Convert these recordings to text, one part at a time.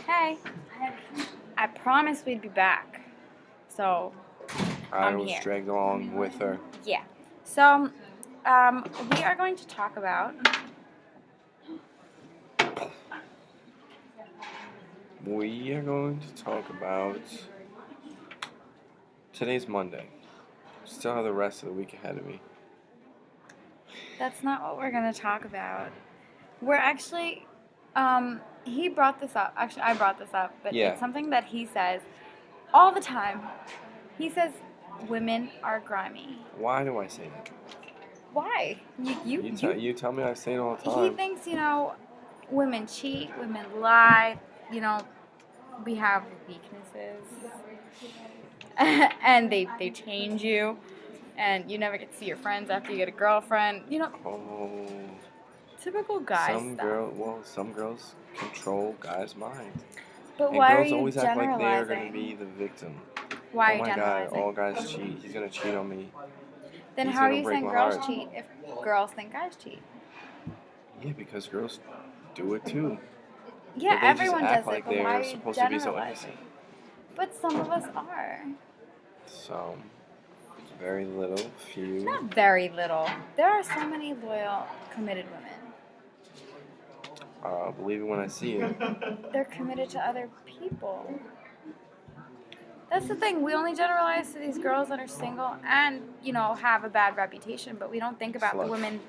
Hey, I promised we'd be back. So, I I'm was here. dragged along with her. Yeah. So, we are going to talk about. We are going to talk about. Today's Monday. Still have the rest of the week ahead of me. That's not what we're going to talk about. We're actually. He brought this up. Actually, I brought this up, but Yeah. it's something that he says all the time. He says women are grimy. Why do I say that? Why? You tell me I say it all the He time. thinks, women cheat, women lie, we have weaknesses. And they change you, and you never get to see your friends after you get a girlfriend. Oh. Typical guy stuff. Some girls control guys' minds. But And why are girls you always act like they are going to generalizing? be the victim. Why are Oh you my God, generalizing? all guys cheat. He's going to cheat on me. Then He's how are gonna you break saying my girls heart. cheat if girls think guys cheat? Yeah, because girls do it too. Yeah, But they everyone just act does it, like but why are they're you supposed to be so generalizing? innocent. But some of us are. So, very little, few. Not very little. There are so many loyal, committed women. Believe it when I see it. They're committed to other people. That's the thing. We only generalize to these girls that are single and, have a bad reputation, but we don't think about the Sluts. women.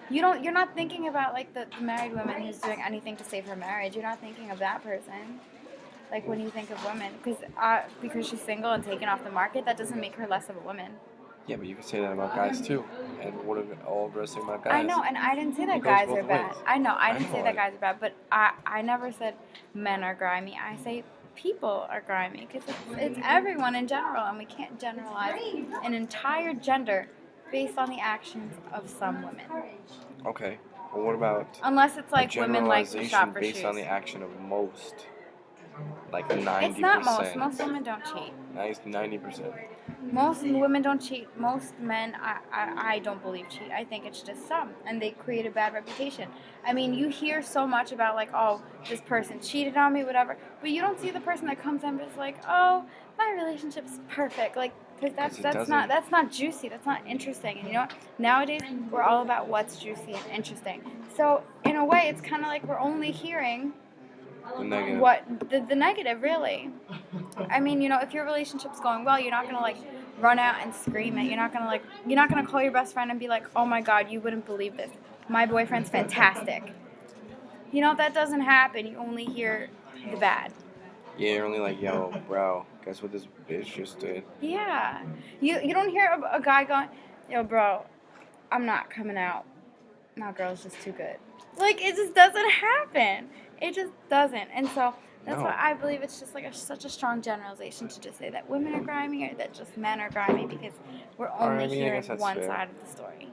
You're not thinking about like the married woman who's doing anything to save her marriage. You're not thinking of that person. Like when you think of women, because she's single and taken off the market, that doesn't make her less of a woman. Yeah, but you can say that about guys too. And what are all dressing about guys? I know, and I didn't say that It goes guys both are bad. ways. I know, I didn't I say know that it. guys are bad, but I never said men are grimy. I say people are grimy because it's everyone in general, and we can't generalize an entire gender based on the actions of some women. Okay. Well, what about Unless it's a like women like to generalization shop for based shoes. on the action of most? Like 90%. It's not most. Most women don't cheat. Nice 90%. Most women don't cheat. Most men, I don't believe cheat. I think it's just some, and they create a bad reputation. I mean, you hear so much about like, oh, this person cheated on me, whatever, but you don't see the person that comes in and is like, oh, my relationship's perfect, like, because that's not juicy. That's not interesting. And you know what? Nowadays, we're all about what's juicy and interesting. So in a way, it's kind of like we're only hearing The negative. the negative, really. I mean, if your relationship's going well, you're not gonna like run out and scream it. You're not gonna call your best friend and be like, oh my God, you wouldn't believe this. My boyfriend's fantastic. That doesn't happen. You only hear the bad. Yeah, you're only like, yo, bro, guess what this bitch just did? Yeah. You don't hear a guy going, yo, bro, I'm not coming out. My girl's just too good. Like, it just doesn't happen. It just doesn't. And so that's why I believe it's just like such a strong generalization to just say that women are grimy or that just men are grimy, because we're only hearing one side of the story.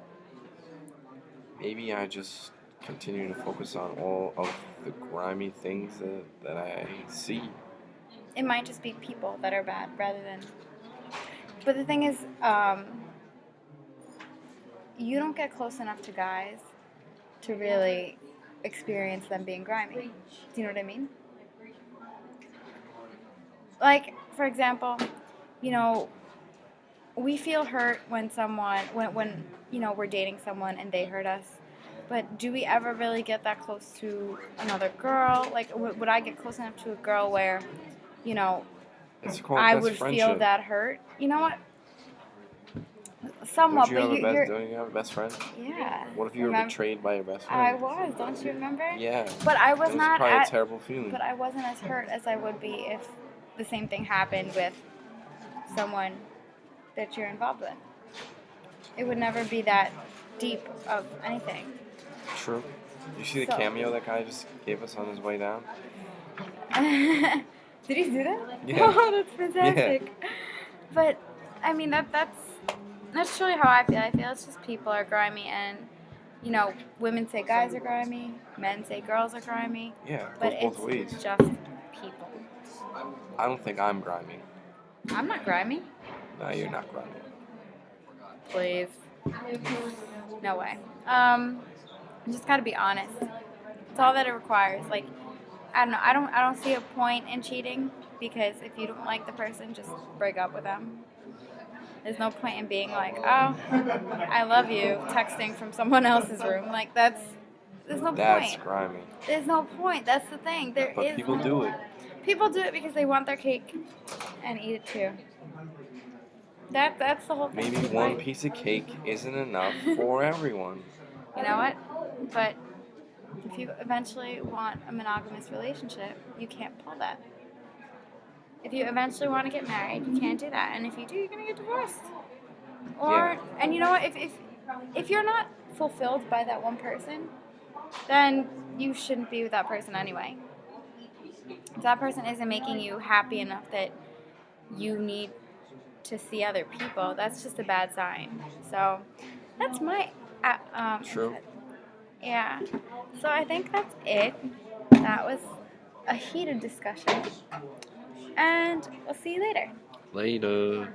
Maybe I just continue to focus on all of the grimy things that I see. It might just be people that are bad rather than. But the thing is, you don't get close enough to guys to really experience them being grimy. Do you know what I mean? Like, for example, we feel hurt when when we're dating someone and they hurt us. But do we ever really get that close to another girl? Like, would I get close enough to a girl where, I would feel that hurt? You know what? Somewhat, don't you have a best friend? Yeah. What if you were betrayed by your best friend? I was. Don't you remember? Yeah. But I was not. Probably a terrible feeling. But I wasn't as hurt as I would be if the same thing happened with someone that you're involved with. It would never be that deep of anything. True. You see the cameo that guy just gave us on his way down? Did he do that? Yeah. Oh, that's fantastic. Yeah. But I mean that's truly how I feel. I feel it's just people are grimy, and women say guys are grimy, men say girls are grimy. Yeah, but both ways. It's just people. I don't think I'm grimy. I'm not grimy. No, you're not grimy. Please. No way. You just gotta be honest. It's all that it requires. Like, I don't know. I don't see a point in cheating because if you don't like the person, just break up with them. There's no point in being like, oh, I love you, texting from someone else's room. Like there's no That's point. grimy. There's no point. That's the thing. There But is people no do point. it. People do it because they want their cake and eat it too. That's the whole thing. Maybe one Right? piece of cake isn't enough for everyone. You know what? But if you eventually want a monogamous relationship, you can't pull that. If you eventually want to get married, you can't do that. And if you do, you're gonna get divorced. Or and you know what? If you're not fulfilled by that one person, then you shouldn't be with that person anyway. If that person isn't making you happy enough that you need to see other people, that's just a bad sign. So that's my True. yeah. So I think that's it. That was a heated discussion. And we'll see you later. Later.